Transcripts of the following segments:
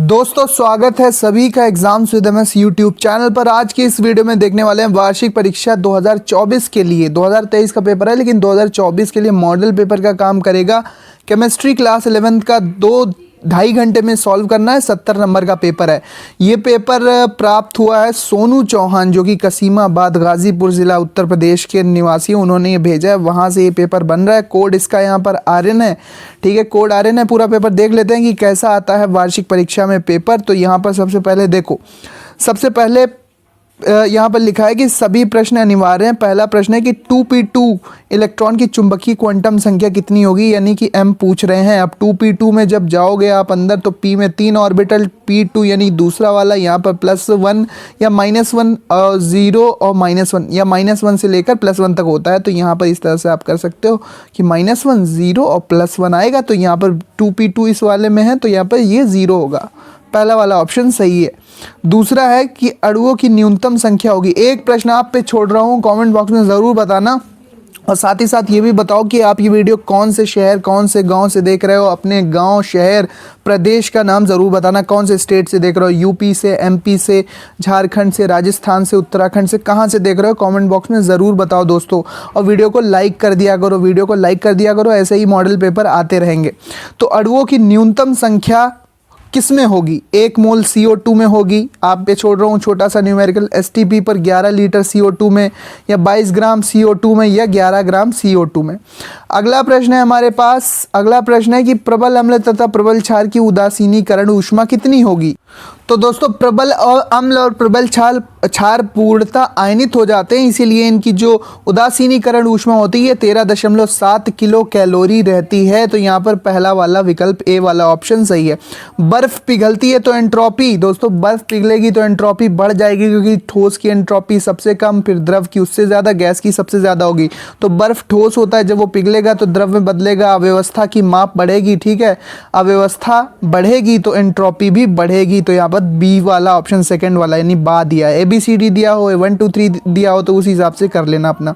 दोस्तों स्वागत है सभी का exams with MS YouTube channel पर। आज की इस वीडियो में देखने वाले हैं वार्षिक परीक्षा 2024 के लिए। 2023 का पेपर है लेकिन 2024 के लिए मॉडल पेपर का काम करेगा। केमिस्ट्री क्लास 11th का 2-2.5 घंटे में सॉल्व करना है। 70 नंबर का पेपर है। ये पेपर प्राप्त हुआ है सोनू चौहान, जो कि कसीमाबाद गाजीपुर ज़िला उत्तर प्रदेश के निवासी। उन्होंने ये भेजा है, वहाँ से ये पेपर बन रहा है। कोड इसका यहाँ पर आर्यन है, ठीक है, कोड आर्यन है। पूरा पेपर देख लेते हैं कि कैसा आता है वार्षिक परीक्षा में पेपर। तो यहाँ पर सबसे पहले देखो, सबसे पहले यहाँ पर लिखा है कि सभी प्रश्न अनिवार्य हैं। पहला प्रश्न है कि 2p2 इलेक्ट्रॉन की चुंबकीय क्वांटम संख्या कितनी होगी, यानी कि m पूछ रहे हैं। अब 2p2 में जब जाओगे आप अंदर तो p में 3 ऑर्बिटल, p2 यानी दूसरा वाला, यहाँ पर +1 या -1 0 और -1 या -1 से लेकर +1 तक होता है। तो यहाँ पर इस तरह से आप कर सकते हो कि -1 0 और +1 आएगा। तो यहाँ पर 2p2 इस वाले में है तो यहाँ पर ये 0 होगा। पहला वाला ऑप्शन सही है। दूसरा है कि अणुओं की न्यूनतम संख्या होगी। एक प्रश्न आप पे छोड़ रहा हूँ, कमेंट बॉक्स में ज़रूर बताना। और साथ ही साथ ये भी बताओ कि आप ये वीडियो कौन से शहर, कौन से गांव से देख रहे हो। अपने गांव, शहर, प्रदेश का नाम ज़रूर बताना। कौन से स्टेट से देख रहे हो, यूपी से, एमपी से, झारखंड से, राजस्थान से, उत्तराखंड से, कहाँ से देख रहे हो, कमेंट बॉक्स में ज़रूर बताओ दोस्तों। और वीडियो को लाइक कर दिया करो, वीडियो को लाइक कर दिया करो। ऐसे ही मॉडल पेपर आते रहेंगे। तो अणुओं की न्यूनतम संख्या किस में होगी? 1 मोल CO2 में होगी। आप पे छोड़ रहा हूँ छोटा सा न्यूमेरिकल, STP पर 11 लीटर CO2 में, या 22 ग्राम CO2 में, या 11 ग्राम CO2 में। अगला प्रश्न है हमारे पास, अगला प्रश्न है कि प्रबल अम्ल तथा प्रबल क्षार की उदासीनीकरण ऊष्मा कितनी होगी? तो दोस्तों प्रबल और अम्ल और प्रबल क्षार पूर्णतः आयनित हो जाते हैं, इसीलिए इनकी जो उदासीनीकरण ऊष्मा होती है 13.7 किलो कैलोरी रहती है। तो यहाँ पर पहला वाला विकल्प ए वाला ऑप्शन सही है। बर्फ पिघलती है तो एंट्रोपी, दोस्तों बर्फ पिघलेगी तो एंट्रोपी बढ़ जाएगी, क्योंकि ठोस की एंट्रोपी सबसे कम, फिर द्रव की उससे ज़्यादा, गैस की सबसे ज़्यादा होगी। तो बर्फ ठोस होता है, जब वो पिघलेगा तो द्रव में बदलेगा, अव्यवस्था की माप बढ़ेगी, ठीक है। अव्यवस्था बढ़ेगी तो एंट्रोपी भी बढ़ेगी। तो यहाँ पर बी वाला ऑप्शन सेकंड वाला यानी बा दिया है। ABCD दिया हो, 1 2 3 दिया हो तो उस हिसाब से कर लेना अपना।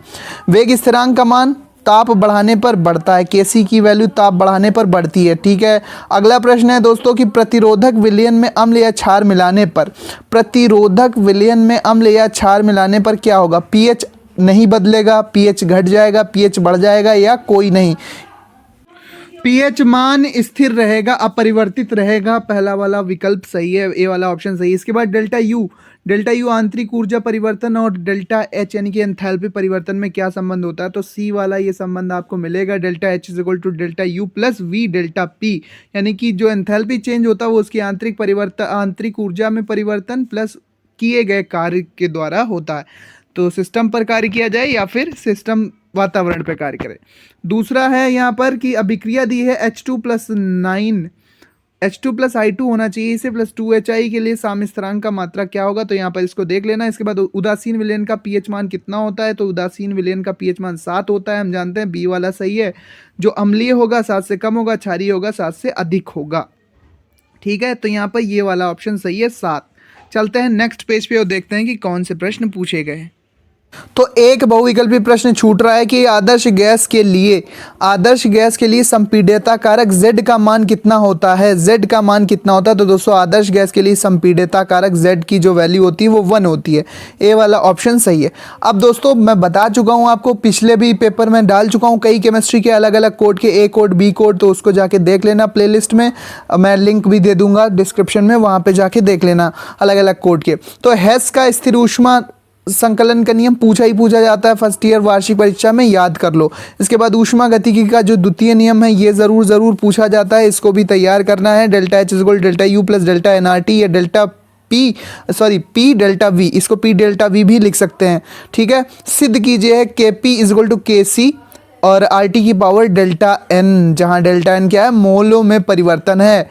वेग स्थिरांक का मान ताप बढ़ाने पर बढ़ता है। Kc की वैल्यू ताप बढ़ाने पर बढ़ती है, ठीक है। अगला प्रश्न है दोस्तों कि प्रतिरोधक विलयन में अम्ल या क्षार मिलाने पर, प्रतिरोधक विलयन में अम्ल या क्षार मिलाने पर क्या होगा? pH नहीं बदलेगा, pH घट जाएगा, pH बढ़ जाएगा, या कोई नहीं। pH मान स्थिर रहेगा, अपरिवर्तित रहेगा। पहला वाला विकल्प सही है, ए वाला ऑप्शन सही है। इसके बाद डेल्टा यू आंतरिक ऊर्जा परिवर्तन और डेल्टा H यानी कि एंथैल्पी परिवर्तन में क्या संबंध होता है? तो सी वाला ये संबंध आपको मिलेगा। Delta H = delta U plus V delta P, यानी कि जो एंथैल्पी चेंज होता है वो उसकी आंतरिक ऊर्जा में परिवर्तन प्लस किए गए कार्य के द्वारा होता है। तो सिस्टम पर कार्य किया जाए या फिर सिस्टम वातावरण पर कार्य करे। दूसरा है यहाँ पर कि अभिक्रिया दी है H2+9 H2+I2 होना चाहिए इसे, +2HI के लिए साम्य स्थिरांक का मात्रा क्या होगा? तो यहाँ पर इसको देख लेना। इसके बाद उदासीन विलयन का pH मान कितना होता है? तो उदासीन विलयन का pH मान 7 होता है, हम जानते हैं। बी वाला सही है। जो अम्लीय होगा 7 से कम होगा, क्षारीय होगा 7 से अधिक होगा, ठीक है। तो यहाँ पर ये वाला ऑप्शन सही है, 7। चलते हैं नेक्स्ट पेज पे और देखते हैं कि कौन से प्रश्न पूछे गए हैं। तो एक बहुविकल्पी प्रश्न छूट रहा है कि आदर्श गैस के लिए संपीड्यता कारक Z का मान कितना होता है? Z का मान कितना होता है? तो दोस्तों आदर्श गैस के लिए संपीड्यता कारक Z की जो वैल्यू होती है वो 1 होती है। ए वाला ऑप्शन सही है। अब दोस्तों मैं बता चुका हूँ आपको, पिछले भी पेपर में डाल चुका हूँ कई केमिस्ट्री के अलग अलग कोड के, A कोड, B कोड, तो उसको जाके देख लेना प्लेलिस्ट में। मैं लिंक भी दे दूंगा डिस्क्रिप्शन में, वहाँ पर जाके देख लेना अलग अलग कोड के। तो हेस का स्थिर ऊष्मा संकलन का नियम पूछा जाता है फर्स्ट ईयर वार्षिक परीक्षा में, याद कर लो। इसके बाद ऊष्मा गतिकी का जो द्वितीय नियम है ये ज़रूर पूछा जाता है, इसको भी तैयार करना है। Delta H = delta U plus delta nRT या डेल्टा P डेल्टा V, इसको P डेल्टा V भी लिख सकते हैं, ठीक है। सिद्ध कीजिए Kp = Kc और RT की पावर डेल्टा N, जहाँ डेल्टा N क्या है? मोलों में परिवर्तन है।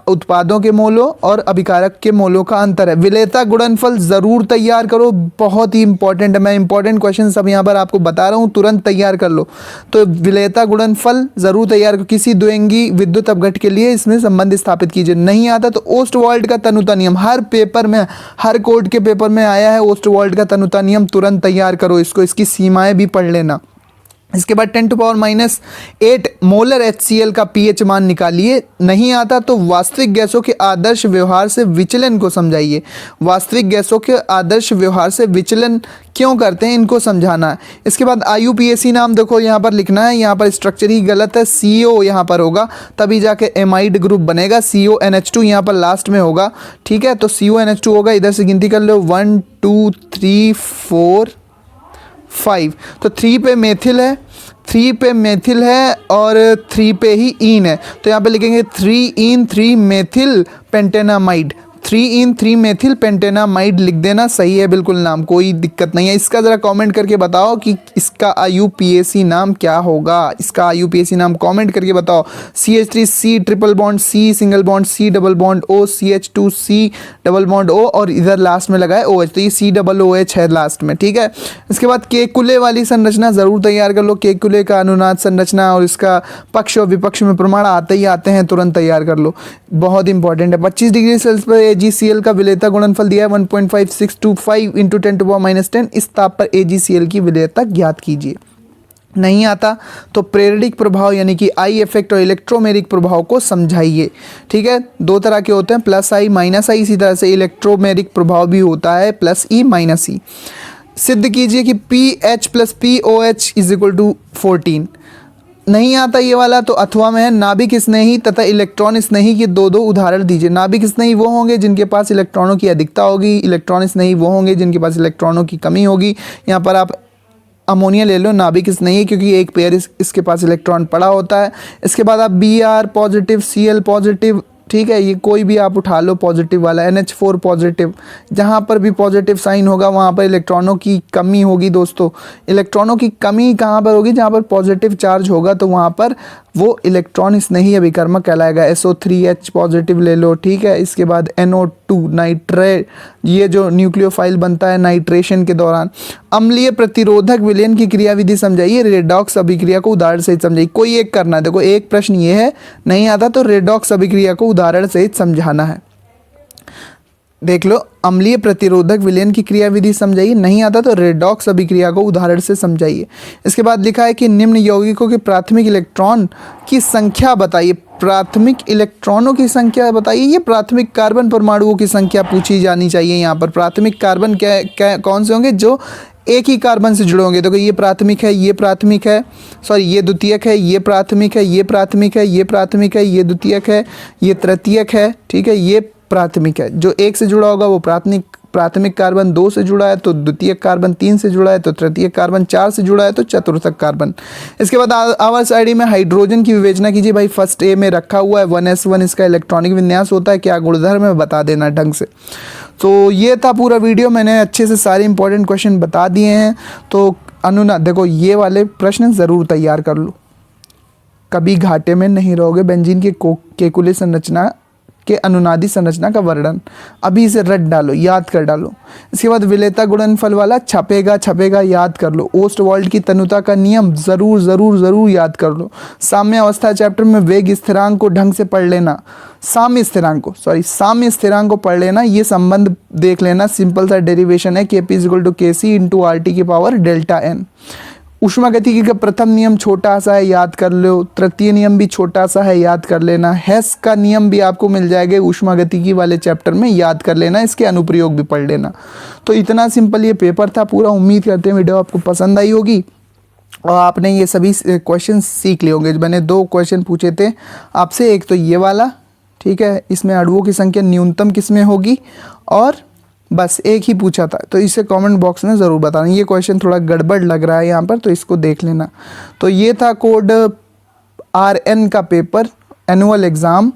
उत्पादों के मोलों और अभिकारक के मोलों का अंतर है। विलेयता गुणनफल ज़रूर तैयार करो, बहुत ही इंपॉर्टेंट है। मैं इंपॉर्टेंट क्वेश्चन सब यहाँ पर आपको बता रहा हूँ, तुरंत तैयार कर लो। तो विलेयता गुणनफल ज़रूर तैयार करो। किसी द्विअंगी विद्युत अपघट के लिए इसमें संबंध स्थापित कीजिए। नहीं आता तो ओस्टवाल्ड का तनुता नियम, हर पेपर में, हर कोड के पेपर में आया है। ओस्टवाल्ड का तनुता नियम तुरंत तैयार करो इसको, इसकी सीमाएँ भी पढ़ लेना। इसके बाद 10⁻⁸ मोलर HCl का pH मान निकालिए। नहीं आता तो वास्तविक गैसों के आदर्श व्यवहार से विचलन को समझाइए। वास्तविक गैसों के आदर्श व्यवहार से विचलन क्यों करते हैं, इनको समझाना है। इसके बाद IUPAC नाम देखो यहाँ पर लिखना है, यहाँ पर स्ट्रक्चर ही गलत है, CO यहाँ पर होगा तभी जाके एमाइड ग्रुप बनेगा। CONH2 यहाँ पर लास्ट में होगा, ठीक है। तो CONH2 होगा, इधर से गिनती कर लो 1 2 3 4 5। तो 3 पे मेथिल है, 3 पे मेथिल है और 3 पे ही ईन है। तो यहाँ पे लिखेंगे 3 इन 3 मेथिल पेंटेनामाइड, 3 इन 3 मेथिल पेंटेनामाइड लिख देना, सही है बिल्कुल नाम, कोई दिक्कत नहीं है। इसका ज़रा कमेंट करके बताओ कि इसका IUPAC नाम क्या होगा। इसका IUPAC नाम कमेंट करके बताओ। CH3C triple bond C single bond C double bond O, CH2C double bond O और इधर लास्ट में लगा है OH, तो ये COOH है लास्ट में, ठीक है। इसके बाद केकुले वाली संरचना ज़रूर तैयार कर लो। केकुले का अनुनाद संरचना और इसका पक्ष और विपक्ष में प्रमाण आते ही आते हैं, तुरंत तैयार कर लो, बहुत इंपॉर्टेंट है। 25 डिग्री सेल्सियस पर AgCl का विलेयता गुणनफल दिया है 1.5625 × 10⁻⁻10। इस ताप पर AgCl की विलेयता ज्ञात कीजिए। नहीं आता तो प्रेरणिक प्रभाव यानी कि आई इफेक्ट और इलेक्ट्रोमेरिक प्रभाव को समझाइए, ठीक है। दो तरह के होते हैं, +I -I, इसी तरह से इलेक्ट्रोमेरिक प्रभाव भी होता है +E -E। सिद्ध कीजिए कि PH + POH = 14। नहीं आता ये वाला तो अथवा में है। नाभिक स्नेही तथा इलेक्ट्रॉन स्नेही के दो उदाहरण दीजिए। नाभिक स्नेही वो होंगे जिनके पास इलेक्ट्रॉनों की अधिकता होगी, इलेक्ट्रॉन स्नेही वो होंगे जिनके पास इलेक्ट्रॉनों की कमी होगी। यहाँ पर आप अमोनिया ले लो, नाभिक स्नेही, क्योंकि एक पेयर इसके पास इलेक्ट्रॉन पड़ा होता है। इसके बाद आप Br पॉजिटिव, Cl पॉजिटिव, ठीक है, ये कोई भी आप उठा लो पॉजिटिव वाला, NH4 पॉजिटिव, जहाँ पर भी पॉजिटिव साइन होगा वहाँ पर इलेक्ट्रॉनों की कमी होगी। दोस्तों इलेक्ट्रॉनों की कमी कहाँ पर होगी, जहाँ पर पॉजिटिव चार्ज होगा तो वहाँ पर वो इलेक्ट्रॉन स्नेही अभिकर्मक कहलाएगा। SO3H पॉजिटिव ले लो, ठीक है। इसके बाद NO2 नाइट्रेट, ये जो न्यूक्लियोफाइल बनता है नाइट्रेशन के दौरान। अम्लीय प्रतिरोधक विलयन की क्रियाविधि समझाइए। रेडॉक्स अभिक्रिया को उदाहरण सहित समझाइए। कोई एक करना है, देखो एक प्रश्न ये है, नहीं आता तो रेडॉक्स अभिक्रिया को उदाहरण सहित समझाना है। देख लो, अम्लीय प्रतिरोधक विलयन की क्रियाविधि समझाइए। नहीं आता तो रेडॉक्स अभिक्रिया को उदाहरण से समझाइए। इसके बाद लिखा है कि निम्न यौगिकों के प्राथमिक इलेक्ट्रॉन की संख्या बताइए। प्राथमिक इलेक्ट्रॉनों की संख्या बताइए। ये प्राथमिक कार्बन परमाणुओं की संख्या पूछी जानी चाहिए। यहाँ पर प्राथमिक कार्बन क्या कौन से होंगे, जो एक ही कार्बन से जुड़े होंगे। देखो ये प्राथमिक है, ये प्राथमिक है, सॉरी ये द्वितीयक है, ये प्राथमिक है, ये प्राथमिक है, ये प्राथमिक है, ये द्वितीयक है, ये तृतीयक है, ठीक है, ये प्राथमिक है। जो एक से जुड़ा होगा वो प्राथमिक कार्बन 2 से जुड़ा है, तो द्वितीयक कार्बन 3 से जुड़ा है, तो तृतीयक कार्बन 4 से जुड़ा है, तो चतुर्थक कार्बन। इसके बाद आवर्त सारणी में हाइड्रोजन की विवेचना कीजिए। भाई फर्स्ट ए में रखा हुआ है 1s1, इसका इलेक्ट्रॉनिक विन्यास होता है, क्या गुणधर्म है बता देना ढंग से। तो ये था पूरा वीडियो, मैंने अच्छे से सारे इंपॉर्टेंट क्वेश्चन बता दिए हैं। तो अनुनाद, देखो ये वाले प्रश्न ज़रूर तैयार कर लो, कभी घाटे में नहीं रहोगे। बेंजीन के केकुले संरचना के अनुनादी संरचना का वर्णन, अभी इसे रट डालो, याद कर डालो। इसके बाद विलेयता गुणनफल वाला छपेगा, याद कर लो। ओस्टवाल्ड की तनुता का नियम ज़रूर याद कर लो। साम्य अवस्था चैप्टर में वेग स्थिरांक को ढंग से पढ़ लेना, साम्य स्थिरांक को पढ़ लेना। ये संबंध देख लेना, सिंपल सा डेरिवेशन है, Kp = Kc × RT की पावर Δn। ऊष्मागतिकी का प्रथम नियम छोटा सा है, याद कर लो। तृतीय नियम भी छोटा सा है, याद कर लेना। हेस का नियम भी आपको मिल जाएगा ऊष्मागतिकी वाले चैप्टर में, याद कर लेना। इसके अनुप्रयोग भी पढ़ लेना। तो इतना सिंपल ये पेपर था पूरा। उम्मीद करते हैं वीडियो आपको पसंद आई होगी और आपने ये सभी क्वेश्चन सीख लिए होंगे। मैंने 2 क्वेश्चन पूछे थे आपसे, एक तो ये वाला, ठीक है, इसमें अणुओं की संख्या न्यूनतम किसमें होगी, और बस एक ही पूछा था। तो इसे कमेंट बॉक्स में ज़रूर बताना। ये क्वेश्चन थोड़ा गड़बड़ लग रहा है यहाँ पर, तो इसको देख लेना। तो ये था कोड RN का पेपर, एनुअल एग्ज़ाम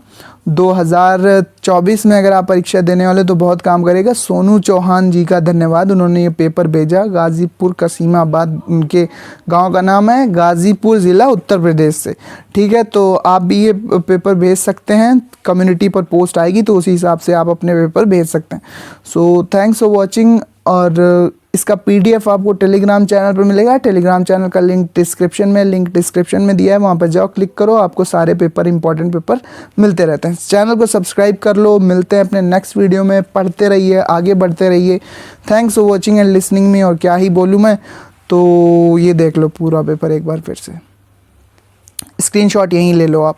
2024 में। अगर आप परीक्षा देने वाले तो बहुत काम करेगा। सोनू चौहान जी का धन्यवाद, उन्होंने ये पेपर भेजा। गाज़ीपुर कसीमाबाद उनके गांव का नाम है, गाज़ीपुर ज़िला उत्तर प्रदेश से, ठीक है। तो आप भी ये पेपर भेज सकते हैं, कम्युनिटी पर पोस्ट आएगी तो उसी हिसाब से आप अपने पेपर भेज सकते हैं। So thanks for watching. और इसका PDF आपको टेलीग्राम चैनल पर मिलेगा। टेलीग्राम चैनल का लिंक डिस्क्रिप्शन में दिया है, वहाँ पर जाओ, क्लिक करो, आपको सारे पेपर, इंपॉर्टेंट पेपर मिलते रहते हैं। चैनल को सब्सक्राइब कर लो। मिलते हैं अपने नेक्स्ट वीडियो में। पढ़ते रहिए, आगे बढ़ते रहिए। Thanks for watching and listening me. और क्या ही बोलूँ मैं, तो ये देख लो पूरा पेपर एक बार फिर से। स्क्रीनशॉट यहीं ले लो आप,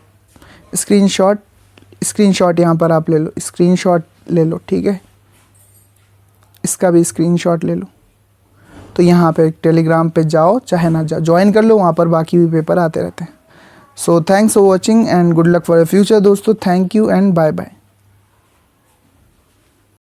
स्क्रीनशॉट यहाँ पर आप ले लो, स्क्रीनशॉट ले लो, ठीक है। इसका भी स्क्रीनशॉट ले लो। तो यहाँ पे टेलीग्राम पे जाओ चाहे ना जाओ, ज्वाइन कर लो, वहाँ पर बाकी भी पेपर आते रहते हैं। So thanks for watching and good luck for the future दोस्तों। Thank you and bye bye.